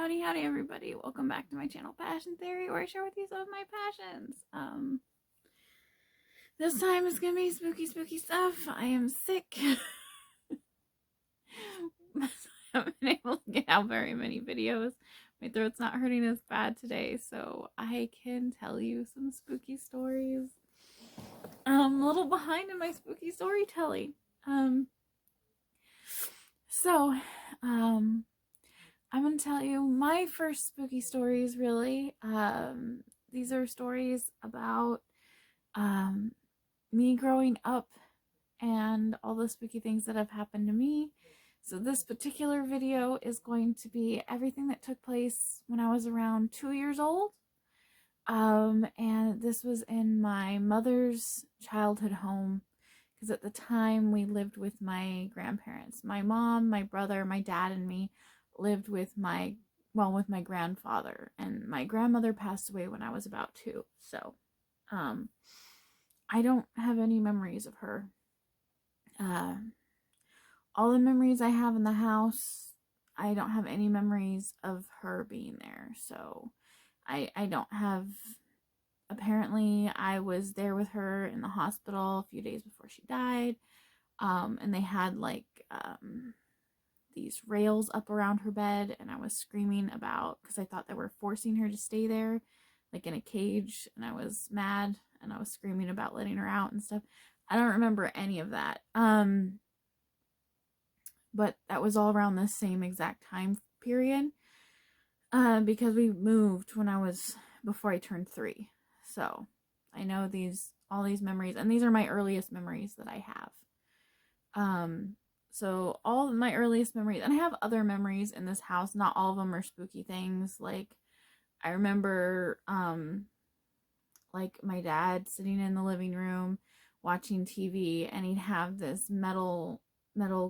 Howdy, howdy, everybody. Welcome back to my channel, Passion Theory, where I share with you some of my passions. This time it's gonna be spooky stuff. I am sick. I haven't been able to get out very many videos. My throat's not hurting as bad today, so I can tell you some spooky stories. I'm a little behind in my spooky storytelling. I'm going to tell you my first spooky stories, really. These are stories about me growing up and all the spooky things that have happened to me. So this particular video is going to be everything that took place when I was around 2 years old. And this was in my mother's childhood home, because at the time we lived with my grandparents. My mom, my brother, my dad, and me lived with my grandfather, and my grandmother passed away when I was about 2. So, I don't have any memories of her. All the memories I have in the house, I don't have any memories of her being there. So, I don't have. Apparently, I was there with her in the hospital a few days before she died, and they had these rails up around her bed, and I was screaming about, because I thought they were forcing her to stay there, like in a cage, and I was mad, and I was screaming about letting her out and stuff. I don't remember any of that. But that was all around the same exact time period, because we moved before I turned 3. So I know all these memories, and these are my earliest memories that I have. So all of my earliest memories, and I have other memories in this house, not all of them are spooky things. Like, I remember, like my dad sitting in the living room watching TV, and he'd have this metal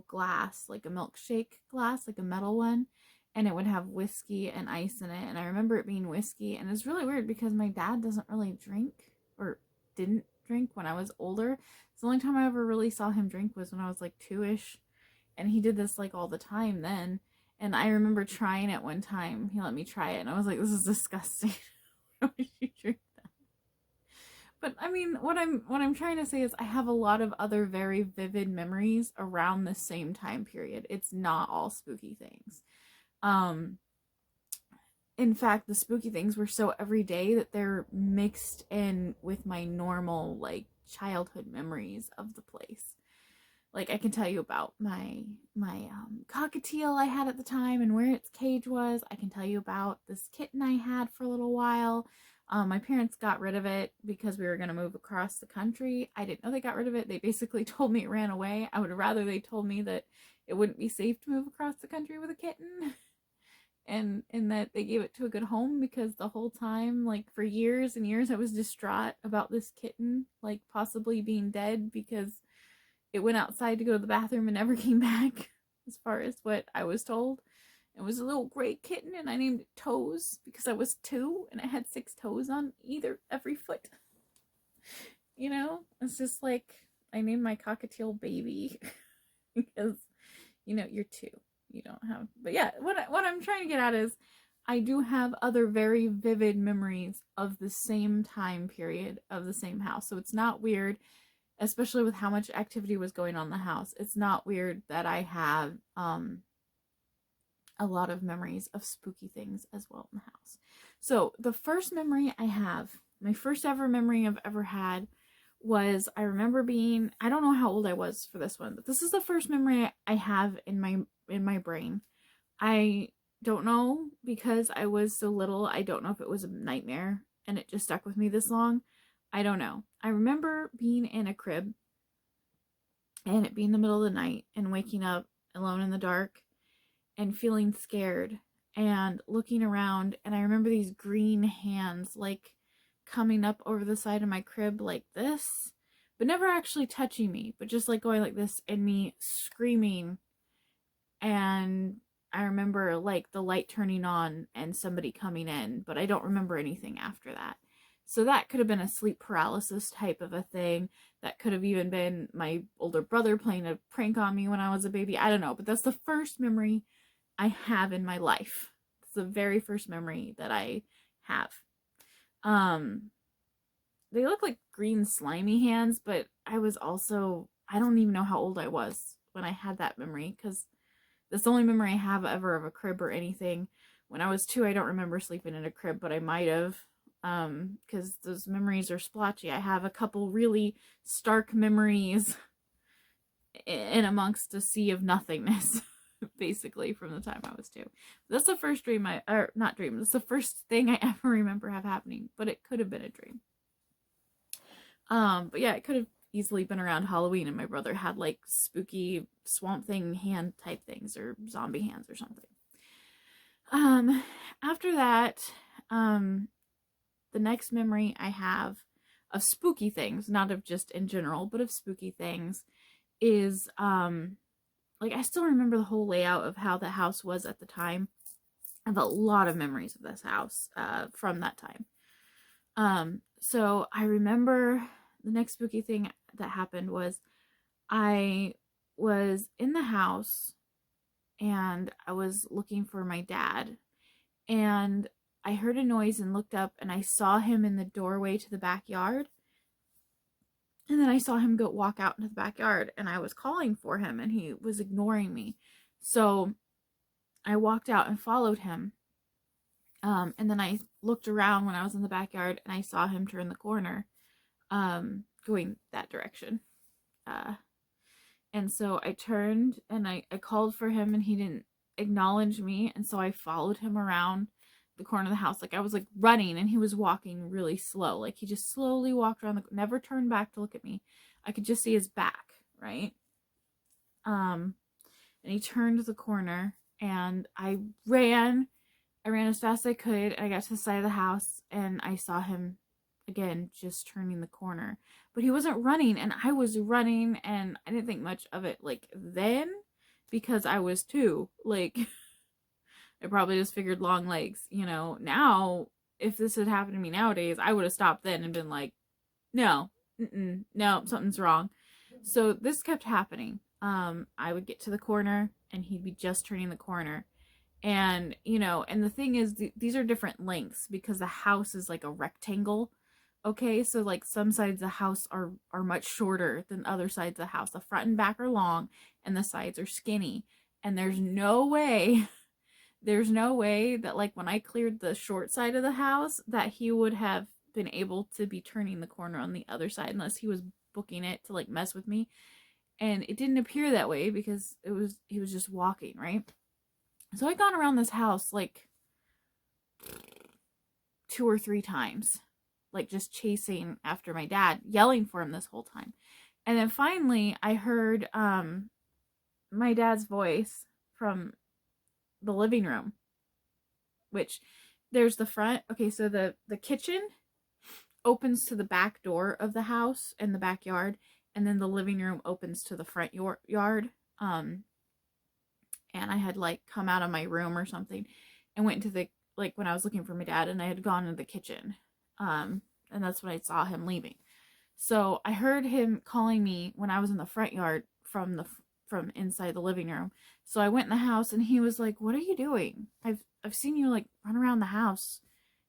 glass, like a milkshake glass, like a metal one, and it would have whiskey and ice in it. And I remember it being whiskey, and it's really weird because my dad doesn't really drink, or didn't drink when I was older. So the only time I ever really saw him drink was when I was like 2-ish, and he did this like all the time then. And I remember trying it one time. He let me try it, and I was like, this is disgusting. Why would you drink that? But I mean, what I'm trying to say is I have a lot of other very vivid memories around the same time period. It's not all spooky things. In fact, the spooky things were so everyday that they're mixed in with my normal, like, childhood memories of the place. Like, I can tell you about my cockatiel I had at the time and where its cage was. I can tell you about this kitten I had for a little while. My parents got rid of it because we were going to move across the country. I didn't know they got rid of it. They basically told me it ran away. I would rather they told me that it wouldn't be safe to move across the country with a kitten. And that they gave it to a good home, because the whole time, like for years and years, I was distraught about this kitten, like possibly being dead, because it went outside to go to the bathroom and never came back, as far as what I was told. It was a little gray kitten, and I named it Toes because I was 2 and it had 6 toes on every foot. You know, it's just like I named my cockatiel Baby because, you're 2. You don't have, but yeah, what I'm trying to get at is I do have other very vivid memories of the same time period of the same house. So it's not weird, especially with how much activity was going on in the house. It's not weird that I have a lot of memories of spooky things as well in the house. So the first memory I have, my first ever memory I've ever had, was I remember being, I don't know how old I was for this one, but this is the first memory I have in my brain. I don't know, because I was so little. I don't know if it was a nightmare and it just stuck with me this long. I don't know. I remember being in a crib and it being the middle of the night and waking up alone in the dark and feeling scared and looking around, and I remember these green hands like coming up over the side of my crib like this, but never actually touching me, but just like going like this, and me screaming. And I remember like the light turning on and somebody coming in, but I don't remember anything after that. So that could have been a sleep paralysis type of a thing. That could have even been my older brother playing a prank on me when I was a baby. I don't know, but that's the first memory I have in my life. It's the very first memory that I have. Um, they look like green slimy hands, but I was also, I don't even know how old I was when I had that memory, because that's the only memory I have ever of a crib or anything. When I was 2, I don't remember sleeping in a crib, but I might have, because those memories are splotchy. I have a couple really stark memories in amongst a sea of nothingness, basically, from the time I was 2. That's the first dream or not dream, that's the first thing I ever remember happening, but it could have been a dream. But yeah, it could have easily been around Halloween, and my brother had like spooky swamp thing hand type things, or zombie hands or something. After that, the next memory I have of spooky things, not of just in general, but of spooky things, is like, I still remember the whole layout of how the house was at the time. I have a lot of memories of this house from that time. So I remember the next spooky thing that happened was I was in the house and I was looking for my dad, and I heard a noise and looked up, and I saw him in the doorway to the backyard. And then I saw him walk out into the backyard, and I was calling for him and he was ignoring me. So I walked out and followed him. And then I looked around when I was in the backyard, and I saw him turn the corner, going that direction. And so I turned and I called for him, and he didn't acknowledge me. And so I followed him around the corner of the house. Like, I was like running, and he was walking really slow. Like, he just slowly walked around, never turned back to look at me. I could just see his back, right? And he turned the corner, and I ran as fast as I could. I got to the side of the house, and I saw him again, just turning the corner. But he wasn't running, and I was running, and I didn't think much of it, like, then, because I was 2. Like, I probably just figured long legs, you know. Now, if this had happened to me nowadays, I would have stopped then and been like, no, no, something's wrong. So this kept happening. I would get to the corner, and he'd be just turning the corner. And, you know, and the thing is, these are different lengths, because the house is like a rectangle. Okay, so like some sides of the house are much shorter than other sides of the house. The front and back are long, and the sides are skinny. And there's no way that, like, when I cleared the short side of the house, that he would have been able to be turning the corner on the other side, unless he was booking it to like mess with me. And it didn't appear that way, because he was just walking, right? So I'd gone around this house like 2 or 3 times, like just chasing after my dad, yelling for him this whole time. And then finally I heard my dad's voice from the living room, which there's the front. Okay, so the kitchen opens to the back door of the house and the backyard, and then the living room opens to the front yard. And I had like come out of my room or something and went into the, like, when I was looking for my dad, and I had gone into the kitchen. And that's when I saw him leaving. So I heard him calling me when I was in the front yard from inside the living room. So I went in the house, and he was like, "What are you doing? I've seen you like run around the house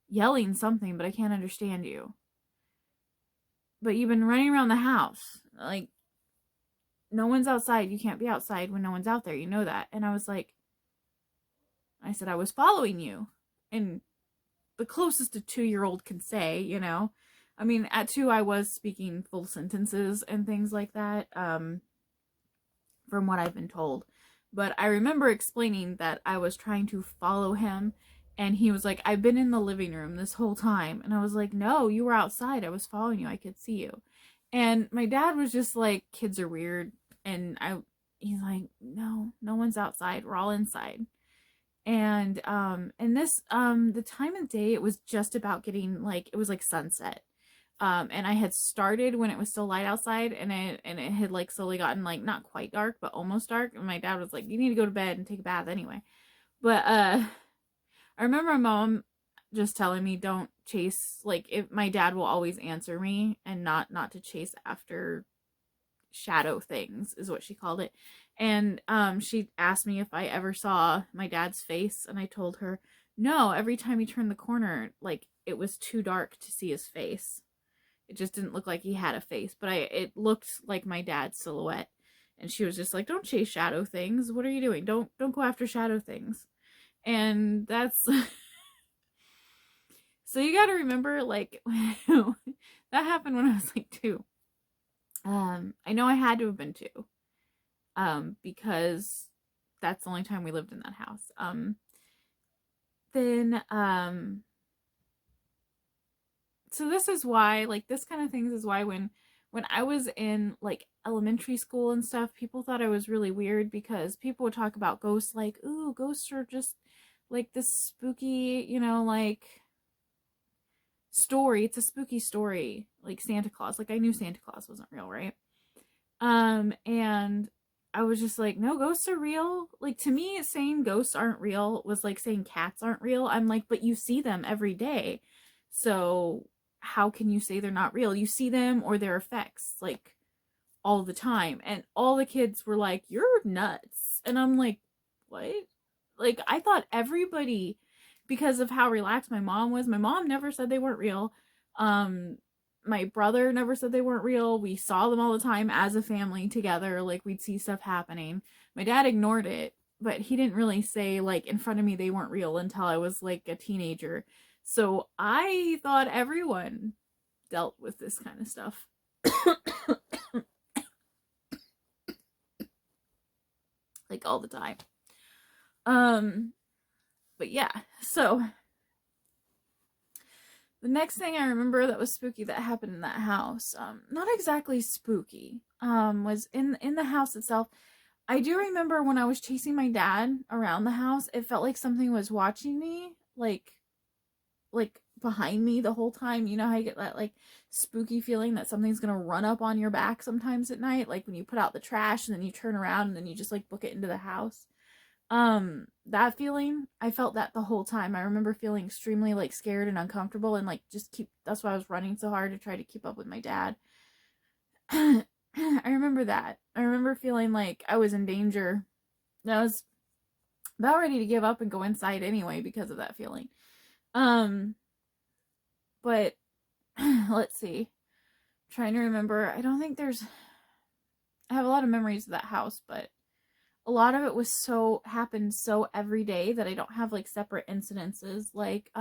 yelling something, but I can't understand you. But you've been running around the house. Like, no one's outside. You can't be outside when no one's out there. You know that." And I said, "I was following you." And the closest a 2-year-old can say, you know. I mean, at 2, I was speaking full sentences and things like that, from what I've been told. But I remember explaining that I was trying to follow him, and he was like, "I've been in the living room this whole time." And I was like, "No, you were outside. I was following you. I could see you." And my dad was just like, "Kids are weird." And he's like, no one's outside. We're all inside. And this, the time of day, it was just about getting, like, it was like sunset. And I had started when it was still light outside, and it had like slowly gotten like not quite dark, but almost dark. And my dad was like, "You need to go to bed and take a bath anyway." But I remember my mom just telling me, don't chase, like, if my dad will always answer me, and not to chase after shadow things is what she called it. And she asked me if I ever saw my dad's face, and I told her no. Every time he turned the corner, like, it was too dark to see his face. It just didn't look like he had a face, but it looked like my dad's silhouette. And she was just like, "Don't chase shadow things. What are you doing? Don't go after shadow things." And that's so you got to remember, like, that happened when I was like 2. I know I had to have been 2. Because that's the only time we lived in that house. Then so this is why, like, this kind of things is why when I was in, like, elementary school and stuff, people thought I was really weird, because people would talk about ghosts like, "Ooh, ghosts are just like this spooky, like, story. It's a spooky story, like Santa Claus." Like, I knew Santa Claus wasn't real, right? And I was just like, no, ghosts are real. Like, to me, saying ghosts aren't real was like saying cats aren't real. I'm like, but you see them every day. So how can you say they're not real? You see them or their effects, like, all the time. And all the kids were like, "You're nuts." And I'm like, what? Like, I thought everybody, because of how relaxed my mom was, my mom never said they weren't real. My brother never said they weren't real. We saw them all the time as a family together. Like, we'd see stuff happening. My dad ignored it, but he didn't really say, like, in front of me they weren't real until I was, like, a teenager. So I thought everyone dealt with this kind of stuff. Like, all the time. But yeah, so the next thing I remember that was spooky that happened in that house, not exactly spooky, was in the house itself. I do remember when I was chasing my dad around the house, it felt like something was watching me, like behind me the whole time. You know how you get that, like, spooky feeling that something's gonna run up on your back sometimes at night, like when you put out the trash and then you turn around and then you just, like, book it into the house. That feeling, I felt that the whole time. I remember feeling extremely, like, scared and uncomfortable, and, like, that's why I was running so hard to try to keep up with my dad. I remember that. I remember feeling like I was in danger. And I was about ready to give up and go inside anyway because of that feeling. But let's see. I'm trying to remember. I don't think I have a lot of memories of that house, but a lot of it happened so every day that I don't have, like, separate incidences. Like,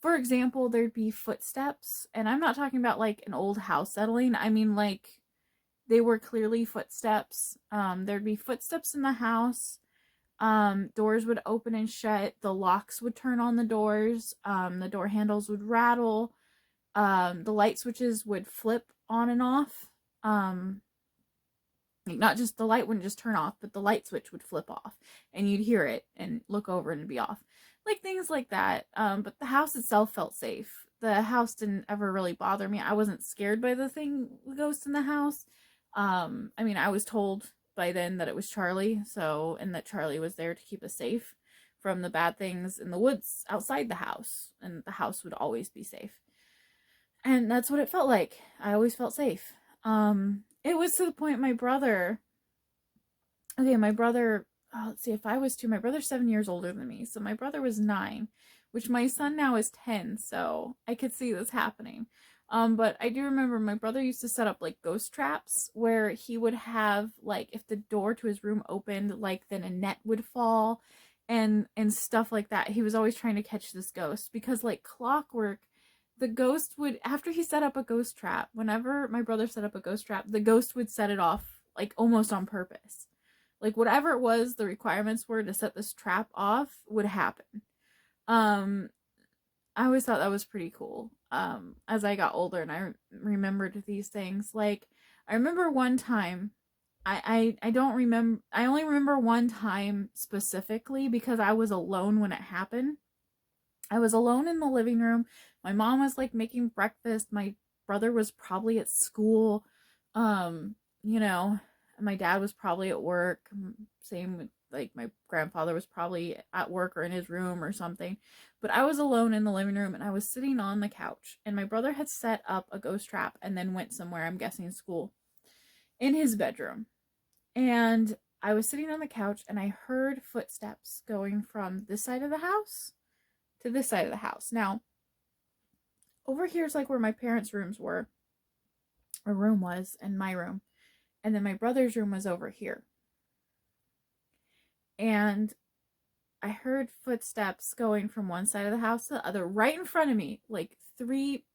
for example, there'd be footsteps, and I'm not talking about, like, an old house settling. I mean, like, they were clearly footsteps. There'd be footsteps in the house. Doors would open and shut. The locks would turn on the doors. The door handles would rattle. The light switches would flip on and off. Like, not just, the light wouldn't just turn off, but the light switch would flip off, and you'd hear it and look over and it'd be off. Like, things like that. But the house itself felt safe. The house didn't ever really bother me. I wasn't scared by the ghost in the house. I mean, I was told by then that it was Charlie, and that Charlie was there to keep us safe from the bad things in the woods outside the house, and the house would always be safe. And that's what it felt like. I always felt safe. It was to the point my brother, let's see, if I was 2, my brother's 7 years older than me. So my brother was 9, which my son now is 10. So I could see this happening. But I do remember my brother used to set up, like, ghost traps where he would have, like, if the door to his room opened, like, then a net would fall and stuff like that. He was always trying to catch this ghost because, like clockwork, the ghost would, after he set up a ghost trap, whenever my brother set up a ghost trap, the ghost would set it off, like, almost on purpose. Like, whatever it was the requirements were to set this trap off would happen. I always thought that was pretty cool. As I got older and I remembered these things. Like, I remember one time, I only remember one time specifically because I was alone when it happened. I was alone in the living room. My mom was, like, making breakfast. My brother was probably at school. My dad was probably at work. Same with, like, my grandfather was probably at work or in his room or something. But I was alone in the living room, and I was sitting on the couch, and my brother had set up a ghost trap and then went somewhere, I'm guessing school. in his bedroom. And I was sitting on the couch and I heard footsteps going from this side of the house to this side of the house. Now, over here is like where my parents' rooms were, or room was, and my room. And then my brother's room was over here. And I heard footsteps going from one side of the house to the other, right in front of me, like three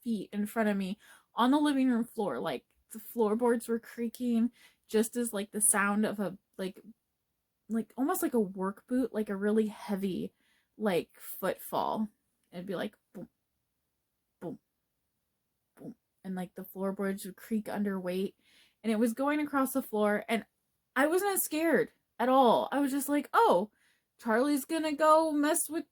feet in front of me on the living room floor. Like the floorboards were creaking, just as like the sound of a like almost like a work boot, like a really heavy like footfall. It'd be like boom, boom, boom, and like the floorboards would creak under weight, and it was going across the floor, and I wasn't scared at all. I was just like, oh, Charlie's gonna go mess with,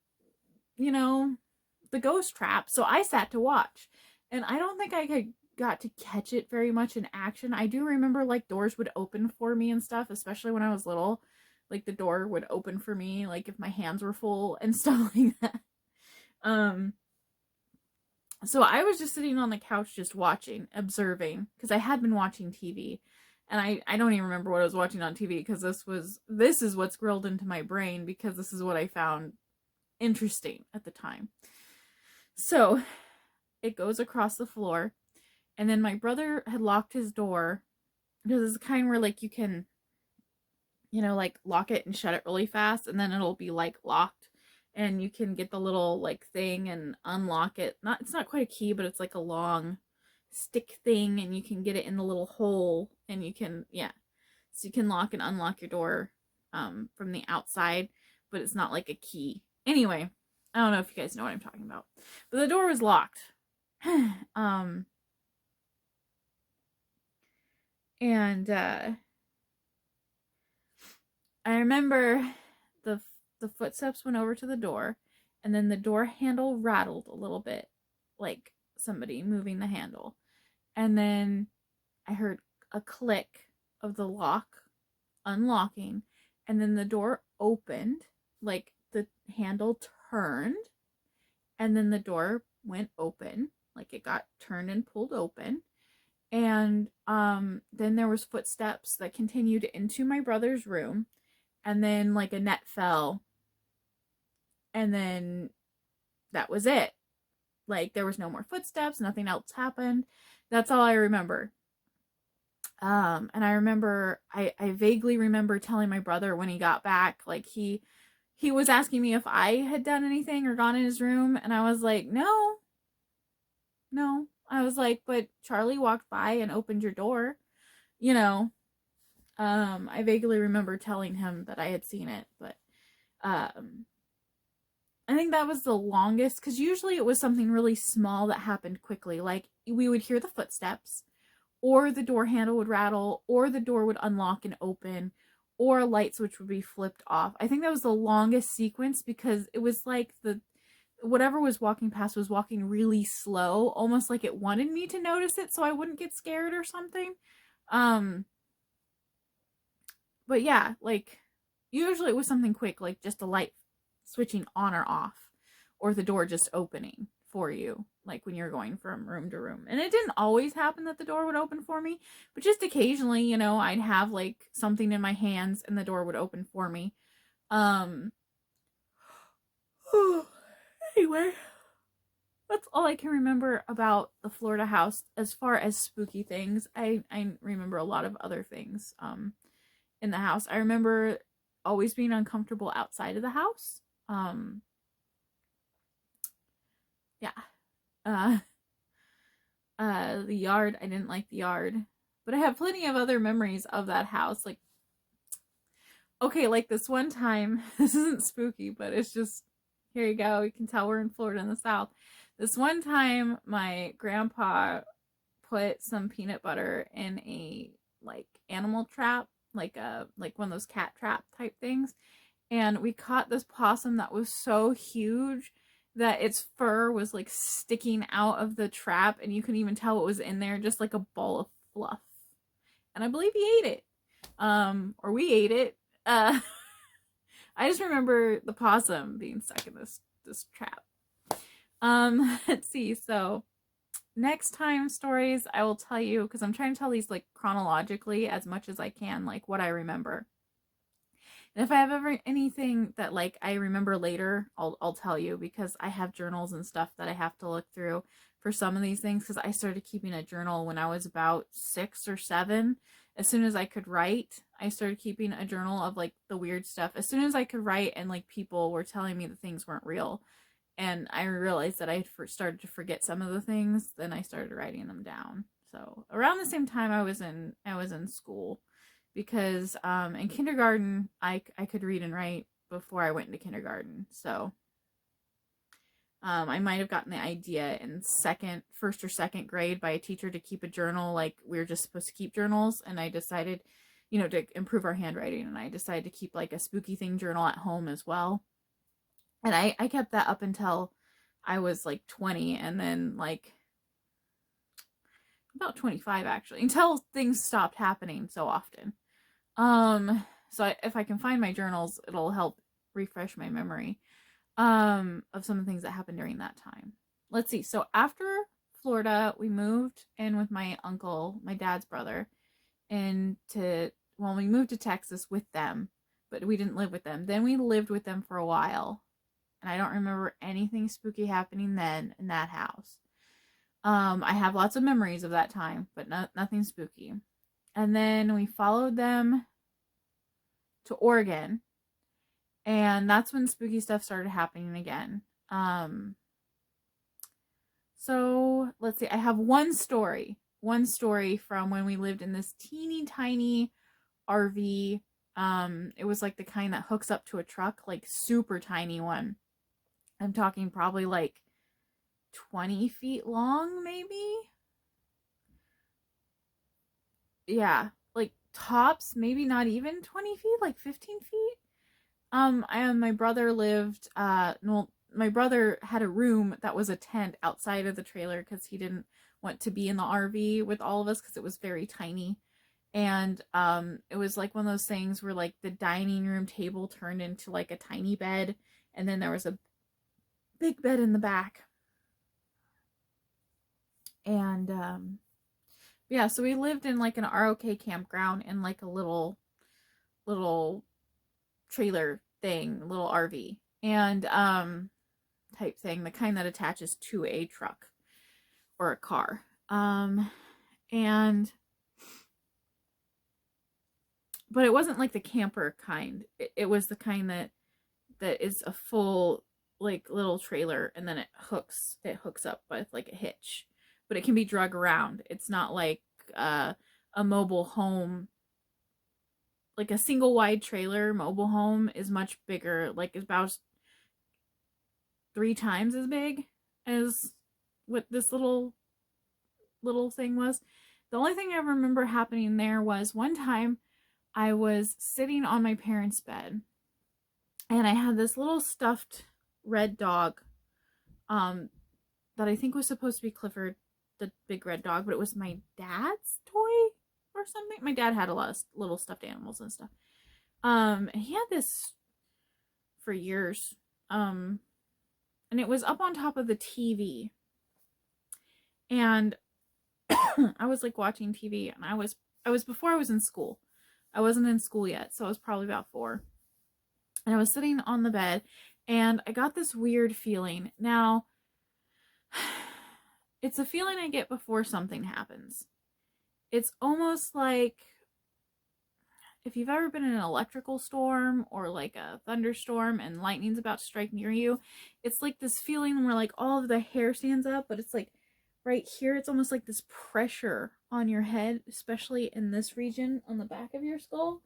the ghost trap. So I sat to watch. And I don't think I got to catch it very much in action. I do remember like doors would open for me and stuff, especially when I was little. Like the door would open for me, like if my hands were full and stuff like that. So I was just sitting on the couch just watching, observing, because I had been watching TV. And I don't even remember what I was watching on TV, because this is what's grilled into my brain, because this is what I found interesting at the time. So it goes across the floor, and then my brother had locked his door, because it's the kind where like you can, like lock it and shut it really fast, and then it'll be like locked, and you can get the little like thing and unlock it. It's not quite a key, but it's like a long stick thing, and you can get it in the little hole, and you can, so you can lock and unlock your door from the outside, but it's not like a key. Anyway, I don't know if you guys know what I'm talking about, but the door was locked. And I remember the footsteps went over to the door, and then the door handle rattled a little bit, like somebody moving the handle. And then I heard a click of the lock unlocking, and then the door opened, like the handle turned, and then the door went open, like it got turned and pulled open. And then there was footsteps that continued into my brother's room, and then like a net fell, and then that was it. Like there was no more footsteps, nothing else happened. That's all I remember. And I remember, I vaguely remember telling my brother when he got back, like he was asking me if I had done anything or gone in his room, and I was like, no. I was like, but Charlie walked by and opened your door, I vaguely remember telling him that I had seen it, but I think that was the longest, because usually it was something really small that happened quickly. Like we would hear the footsteps, or the door handle would rattle, or the door would unlock and open, or a light switch would be flipped off. I think that was the longest sequence, because it was like whatever was walking past was walking really slow, almost like it wanted me to notice it so I wouldn't get scared or something. But yeah, like usually it was something quick, like just a light switching on or off, or the door just opening for you, like when you're going from room to room. And it didn't always happen that the door would open for me, but just occasionally, I'd have like something in my hands and the door would open for me. Anyway, that's all I can remember about the Florida house as far as spooky things. I remember a lot of other things in the house. I remember always being uncomfortable outside of the house. The yard, I didn't like the yard, but I have plenty of other memories of that house. Like, okay, like this one time, this isn't spooky, but it's just, here you go, you can tell we're in Florida in the South. This one time, my grandpa put some peanut butter in a like animal trap, like one of those cat trap type things, and we caught this possum that was so huge that its fur was like sticking out of the trap, and you couldn't even tell what was in there, just like a ball of fluff. And I believe he ate it, or we ate it. I just remember the possum being stuck in this trap. Let's see. So next time stories I will tell you, because I'm trying to tell these like chronologically as much as I can, like what I remember. And if I have ever anything that like I remember later, I'll tell you, because I have journals and stuff that I have to look through for some of these things, because I started keeping a journal when I was about 6 or 7. As soon as I could write, I started keeping a journal of like the weird stuff. As soon as I could write and like people were telling me that things weren't real, and I realized that I had started to forget some of the things, then I started writing them down. So around the same time I was in school, because in kindergarten I could read and write before I went into kindergarten. So I might have gotten the idea in first or second grade by a teacher to keep a journal. Like we were just supposed to keep journals, and I decided, to improve our handwriting, and I decided to keep like a spooky thing journal at home as well. And I kept that up until I was like 20, and then like about 25 actually, until things stopped happening so often. If I can find my journals, it'll help refresh my memory of some of the things that happened during that time. Let's see. So after Florida, we moved in with my uncle, my dad's brother, we moved to Texas with them, but we didn't live with them. Then we lived with them for a while, and I don't remember anything spooky happening then in that house. I have lots of memories of that time, but nothing spooky. And then we followed them to Oregon, and that's when spooky stuff started happening again. So let's see. I have one story from when we lived in this teeny tiny RV. It was like the kind that hooks up to a truck, like super tiny one. I'm talking probably like 20 feet long, maybe. Yeah, like tops, maybe not even 20 feet, like 15 feet. My brother lived, no, my brother had a room that was a tent outside of the trailer because he didn't want to be in the RV with all of us because it was very tiny. And it was like one of those things where like the dining room table turned into like a tiny bed, and then there was a big bed in the back. And yeah, so we lived in like an ROK campground in like a little trailer thing, little RV, and type thing, the kind that attaches to a truck or a car. And but it wasn't like the camper kind. It was the kind that is a full like little trailer, and then it hooks up with like a hitch, but it can be drug around. It's not like a mobile home. Like a single wide trailer mobile home is much bigger, like it's about 3 times as big as what this little thing was. The only thing I remember happening there was one time I was sitting on my parents' bed, and I had this little stuffed red dog that I think was supposed to be Clifford, the big red dog, but it was my dad's toy or something. My dad had a lot of little stuffed animals and stuff. And he had this for years. And it was up on top of the TV. And I was like watching TV, and I was before I was in school. I wasn't in school yet, so I was probably about 4. And I was sitting on the bed, and I got this weird feeling. Now, it's a feeling I get before something happens. It's almost like if you've ever been in an electrical storm or like a thunderstorm and lightning's about to strike near you. It's like this feeling where like all of the hair stands up, but it's like right here, it's almost like this pressure on your head, especially in this region on the back of your skull.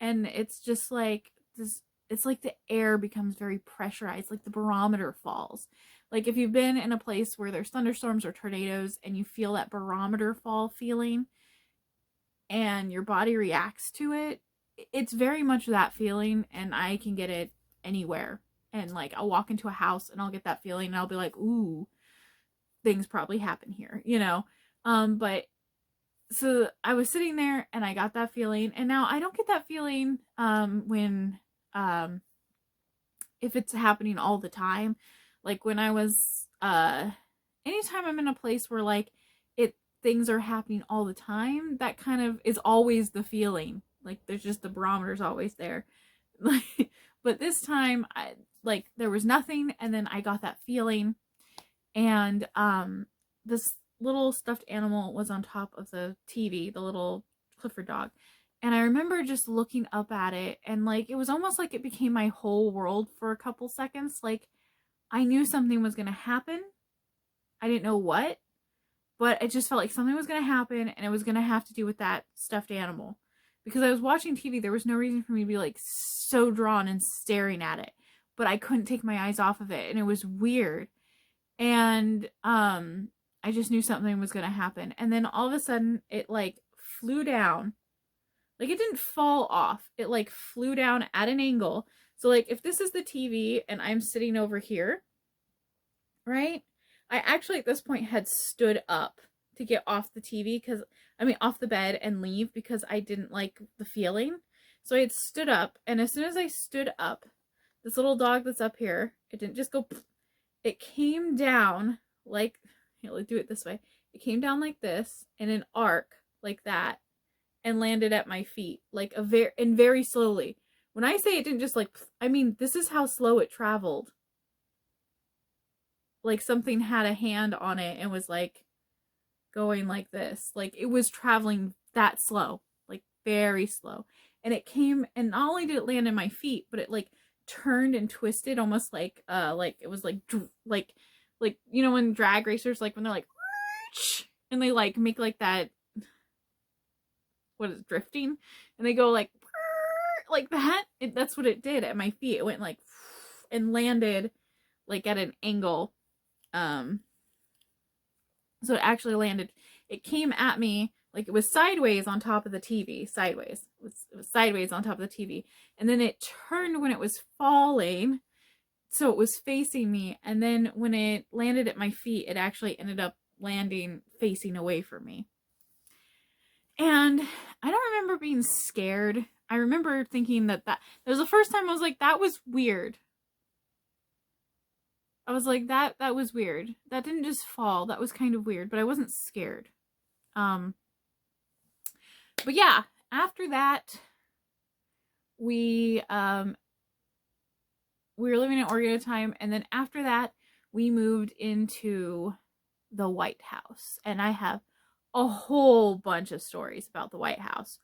And it's just like this, it's like the air becomes very pressurized, like the barometer falls. Like if you've been in a place where there's thunderstorms or tornadoes and you feel that barometer fall feeling and your body reacts to it, it's very much that feeling, and I can get it anywhere. And like I'll walk into a house and I'll get that feeling, and I'll be like, ooh, things probably happen here, but so I was sitting there and I got that feeling, and now I don't get that feeling when if it's happening all the time. Like when I was anytime I'm in a place where like things are happening all the time, that kind of is always the feeling. Like there's just the barometer's always there. Like, but this time there was nothing, and then I got that feeling, and this little stuffed animal was on top of the TV, the little Clifford dog. And I remember just looking up at it, and like it was almost like it became my whole world for a couple seconds. Like I knew something was going to happen. I didn't know what, but it just felt like something was going to happen, and it was going to have to do with that stuffed animal. Because I was watching TV, there was no reason for me to be like so drawn and staring at it, but I couldn't take my eyes off of it, and it was weird. And I just knew something was going to happen. And then all of a sudden it like flew down. Like it didn't fall off. It like flew down at an angle. So like if this is the TV and I'm sitting over here, right? I actually at this point had stood up to get off the TV off the bed and leave, because I didn't like the feeling. So I had stood up, and as soon as I stood up, this little dog that's up here, it didn't just go, it came down like, let's do it this way. It came down like this in an arc like that and landed at my feet like very slowly. When I say it didn't just like, I mean, this is how slow it traveled. Like something had a hand on it and was like going like this. Like it was traveling that slow, like very slow. And it came, and not only did it land in my feet, but it like turned and twisted almost like it was like you know when drag racers, like when they're like and they like make like that, what is it, drifting, and they go like that. That's what it did at my feet. It went like and landed like at an angle. So it actually landed, it came at me like it was sideways on top of the TV, sideways. It was sideways on top of the TV. And then it turned when it was falling, so it was facing me. And then when it landed at my feet, it actually ended up landing facing away from me. And I don't remember being scared. I remember thinking that was the first time I was like, that was weird. I was like, that was weird. That didn't just fall. That was kind of weird, but I wasn't scared. But yeah, after that, we were living in Oregon at a time, and then after that, we moved into the White House, and I have a whole bunch of stories about the White House.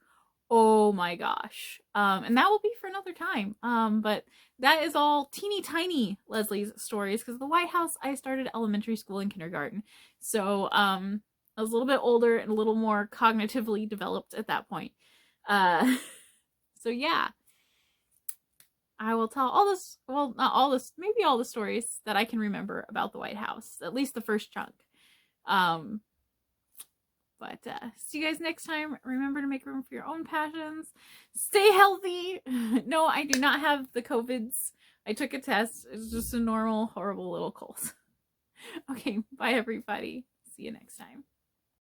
Oh my gosh. And that will be for another time. But that is all teeny tiny Leslie's stories, because the White House, I started elementary school and kindergarten. So, I was a little bit older and a little more cognitively developed at that point. So yeah, I will tell all this, well, not all this, maybe all the stories that I can remember about the White House, at least the first chunk. But see you guys next time. Remember to make room for your own passions. Stay healthy. No, I do not have the COVIDs. I took a test. It's just a normal, horrible little cold. Okay, bye everybody. See you next time.